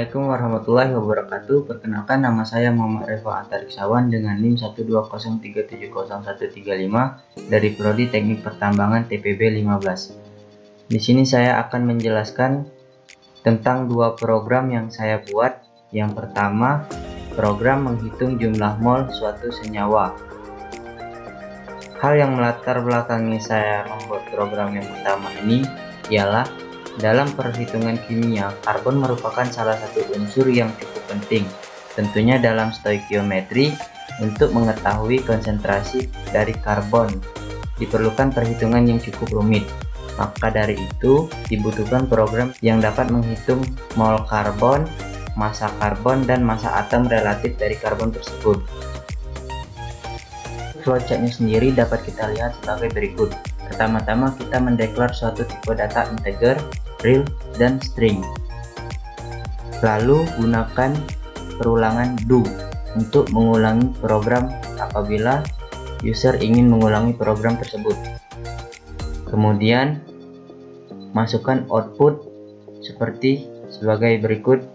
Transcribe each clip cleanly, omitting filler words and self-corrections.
Assalamualaikum warahmatullahi wabarakatuh. Perkenalkan, nama saya Muhammad Reva Antariksawan dengan NIM 120370135 dari Prodi Teknik Pertambangan TPB 15. Di sini saya akan menjelaskan tentang dua program yang saya buat. Yang pertama, program menghitung jumlah mol suatu senyawa. Hal yang melatar belakangi saya membuat program yang pertama ini ialah dalam perhitungan kimia, karbon merupakan salah satu unsur yang cukup penting, tentunya dalam stoikiometri. Untuk mengetahui konsentrasi dari karbon diperlukan perhitungan yang cukup rumit. Maka dari itu dibutuhkan program yang dapat menghitung mol karbon, dan massa atom relatif dari karbon tersebut. Flowchartnya sendiri dapat kita lihat sebagai berikut. Pertama-tama kita mendeklar suatu tipe data integer, real, dan string. Lalu gunakan perulangan do untuk mengulangi program apabila user ingin mengulangi program tersebut. Kemudian masukkan output seperti sebagai berikut.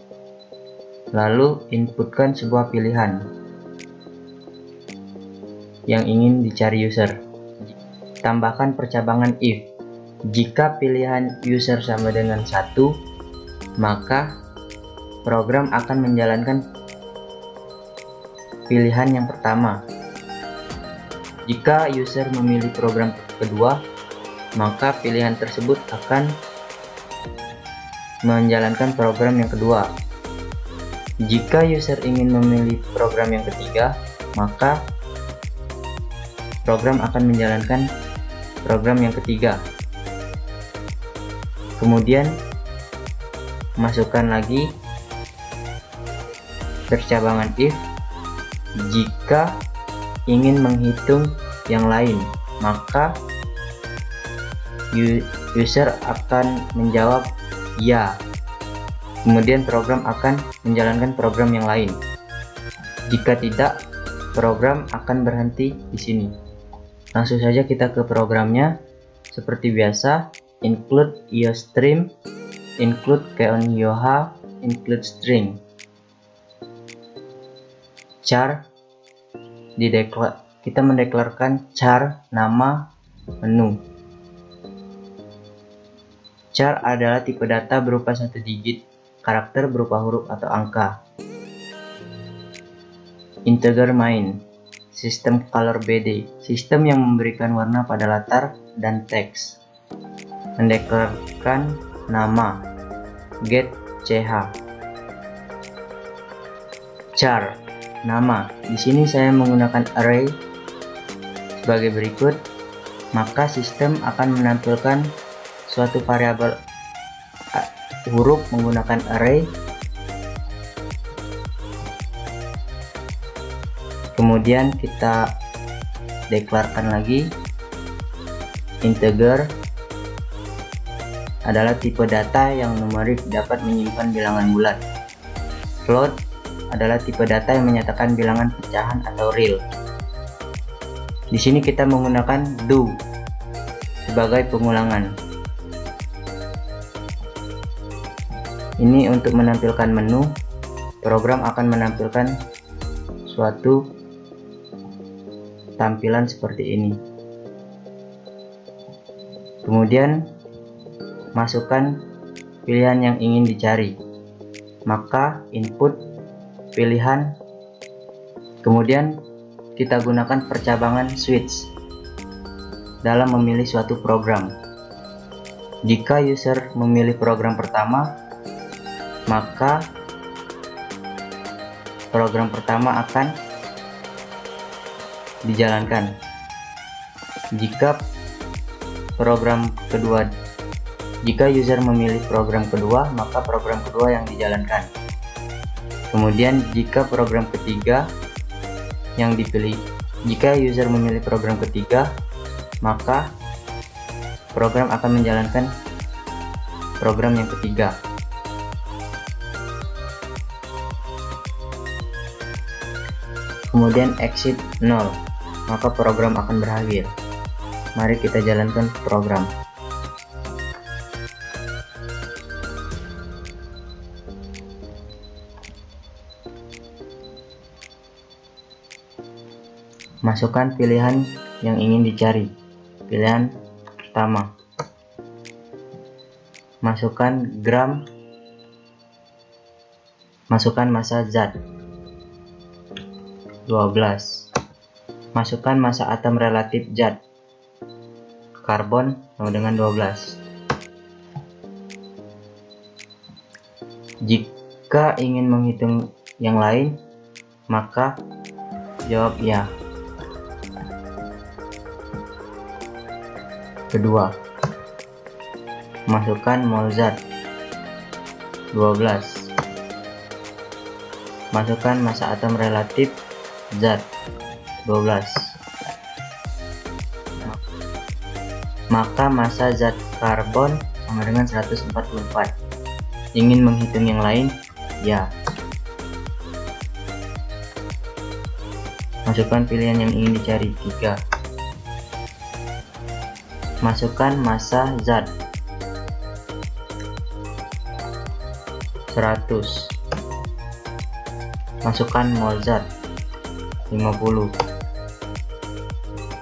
Lalu inputkan sebuah pilihan yang ingin dicari user. Tambahkan percabangan if. Jika pilihan user sama dengan 1, maka program akan menjalankan pilihan yang pertama. Jika user memilih program kedua, maka pilihan tersebut akan menjalankan program yang kedua. Jika user ingin memilih program yang ketiga, maka program akan menjalankan program yang ketiga. Kemudian masukkan lagi percabangan if. Jika ingin menghitung yang lain, maka user akan menjawab ya. Kemudian program akan menjalankan program yang lain. Jika tidak, program akan berhenti di sini. Langsung saja kita ke programnya. Seperti biasa, include iostream, include keon yoha, include string. Char kita mendeklarkan char nama menu. Char adalah tipe data berupa satu digit, karakter berupa huruf atau angka. Integer main, sistem color BD, sistem yang memberikan warna pada latar dan teks. Mendeklarkan nama, get ch. Char nama, di sini saya menggunakan array sebagai berikut. Maka sistem akan menampilkan suatu variabel huruf menggunakan array. Kemudian kita deklarkan lagi integer adalah tipe data yang numerik, dapat menyimpan bilangan bulat. Float adalah tipe data yang menyatakan bilangan pecahan atau real. Di sini kita menggunakan do sebagai pengulangan. Ini untuk menampilkan menu. Program akan menampilkan suatu tampilan seperti ini. Kemudian masukkan pilihan yang ingin dicari, maka input pilihan. Kemudian kita gunakan percabangan switch dalam memilih suatu program. Jika user memilih program pertama, maka program pertama akan dijalankan. Jika user memilih program kedua, maka program kedua yang dijalankan. Kemudian jika user memilih program ketiga, maka program akan menjalankan program yang ketiga. Kemudian exit 0, maka program akan berakhir. Mari kita jalankan program. Masukkan pilihan yang ingin dicari. Pilihan pertama, masukkan gram, masukkan massa zat 12, masukkan massa atom relatif zat karbon sama dengan 12. Jika ingin menghitung yang lain, maka jawab ya. Kedua, masukkan mol zat 12, masukkan massa atom relatif zat 12, maka massa zat karbon sama dengan 144. Ingin menghitung yang lain? Ya. Masukkan pilihan yang ingin dicari 3. Masukkan massa zat 100, masukkan mol zat 50,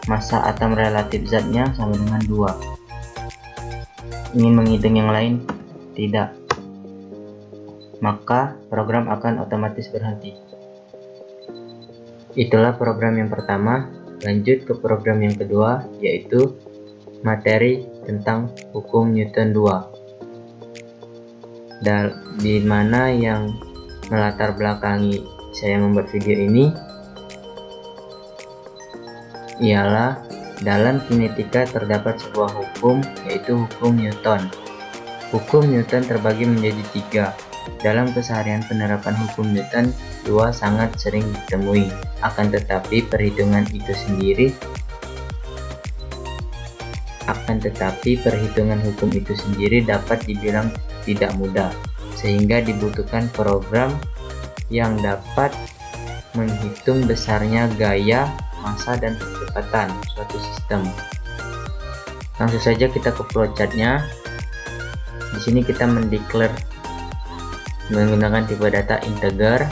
massa atom relatif zatnya sama dengan 2. Ingin menghitung yang lain? Tidak, maka program akan otomatis berhenti. Itulah program yang pertama. Lanjut ke program yang kedua, yaitu materi tentang hukum Newton 2. Di mana yang melatar belakangi saya membuat video ini ialah dalam kinetika terdapat sebuah hukum, yaitu hukum Newton. Hukum Newton terbagi menjadi 3. Dalam keseharian penerapan hukum Newton 2 sangat sering ditemui, akan tetapi perhitungan hukum itu sendiri dapat dibilang tidak mudah, sehingga dibutuhkan program yang dapat menghitung besarnya gaya, massa, dan kecepatan suatu sistem. Langsung saja kita ke flowchartnya. Di sini kita mendeklar menggunakan tipe data integer,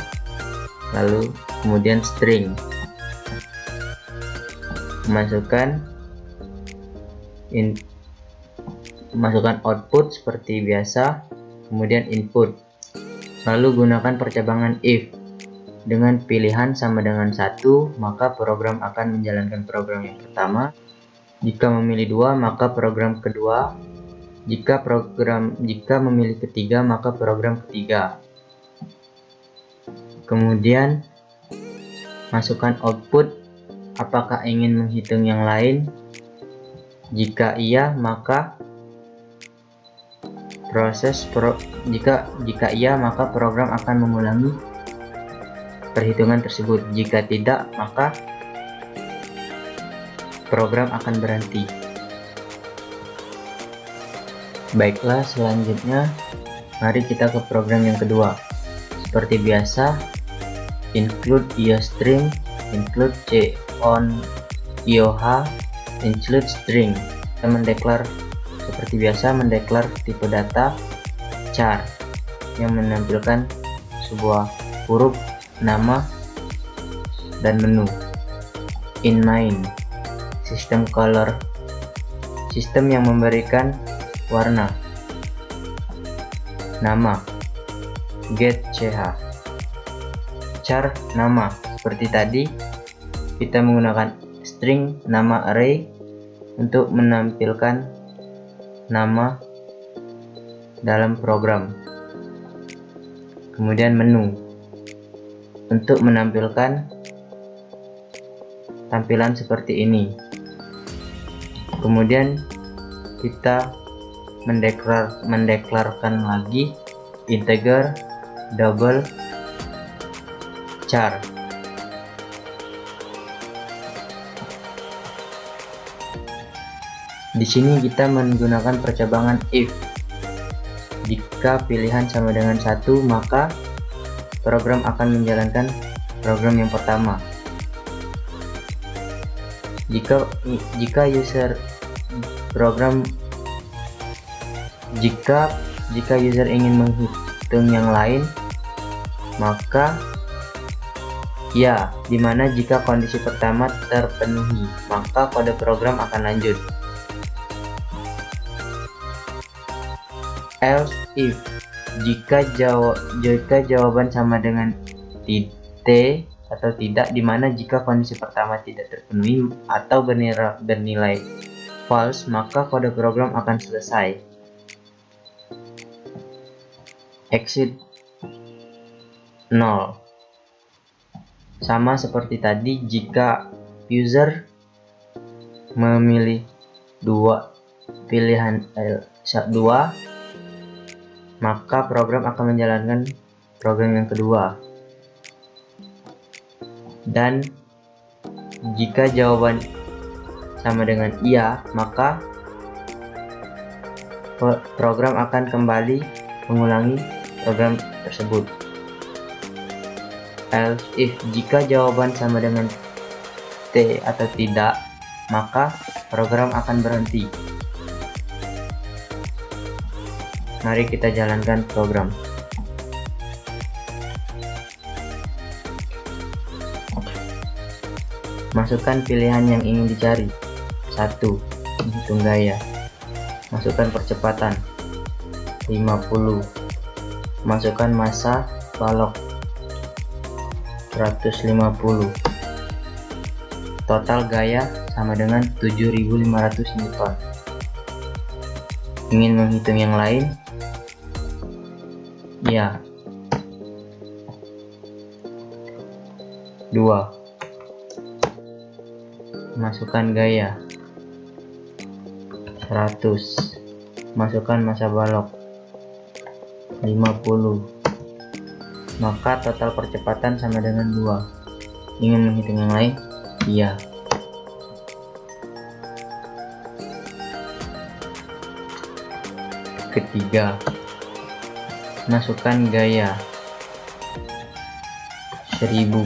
lalu kemudian string, masukkan output seperti biasa, kemudian input, lalu gunakan percabangan if. Dengan pilihan sama dengan 1, maka program akan menjalankan program yang pertama. Jika memilih 2, maka program kedua. Jika memilih ketiga, maka program ketiga. Kemudian masukkan output, apakah ingin menghitung yang lain. Jika iya, maka jika iya, maka program akan mengulangi perhitungan tersebut. Jika tidak, maka program akan berhenti. Baiklah, selanjutnya mari kita ke program yang kedua. Seperti biasa, include IOString, include con IOH, include string. Kita mendeklar seperti biasa, mendeklar tipe data char yang menampilkan sebuah huruf, nama, dan menu. In main, sistem color, sistem yang memberikan warna. Nama, get ch, char nama. Seperti tadi, kita menggunakan string nama array untuk menampilkan nama dalam program. Kemudian menu untuk menampilkan tampilan seperti ini. Kemudian kita mendeklarkan lagi integer double char. Di sini kita menggunakan percabangan if. Jika pilihan sama dengan 1, maka program akan menjalankan program yang pertama. Jika user ingin menghitung yang lain, maka Ya, dimana jika kondisi pertama terpenuhi, maka kode program akan lanjut. Else if, jika jawaban sama dengan T atau tidak, dimana jika kondisi pertama tidak terpenuhi atau bernilai false, maka kode program akan selesai. Exit 0. Sama seperti tadi, jika user memilih pilihan 2, maka program akan menjalankan program yang kedua. Dan jika jawaban sama dengan iya, maka program akan kembali mengulangi program tersebut. Else if, jika jawaban sama dengan T atau tidak, maka program akan berhenti. Mari kita jalankan program. Masukkan pilihan yang ingin dicari. 1. Menghitung gaya. Masukkan percepatan 50. Masukkan massa balok 150. Total gaya sama dengan 7500 Newton. Ingin menghitung yang lain? Ya. 2. Masukkan gaya 100. Masukkan massa balok 50. Maka total percepatan sama dengan 2. Ingin menghitung yang lain? Iya. Ketiga, masukkan gaya 1000.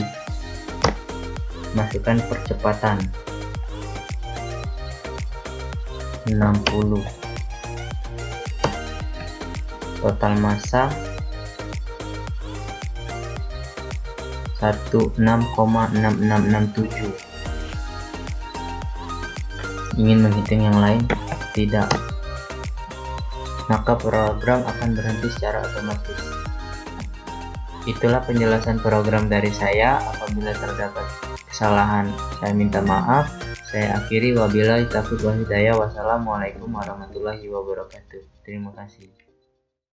Masukkan percepatan 60. Total massa 16,6667. Ingin menghitung yang lain? Tidak. Maka program akan berhenti secara otomatis. Itulah penjelasan program dari saya. Apabila terdapat kesalahan, saya minta maaf. Saya akhiri, wabillahi taufiq wal hidayah. Wassalamualaikum warahmatullahi wabarakatuh. Terima kasih.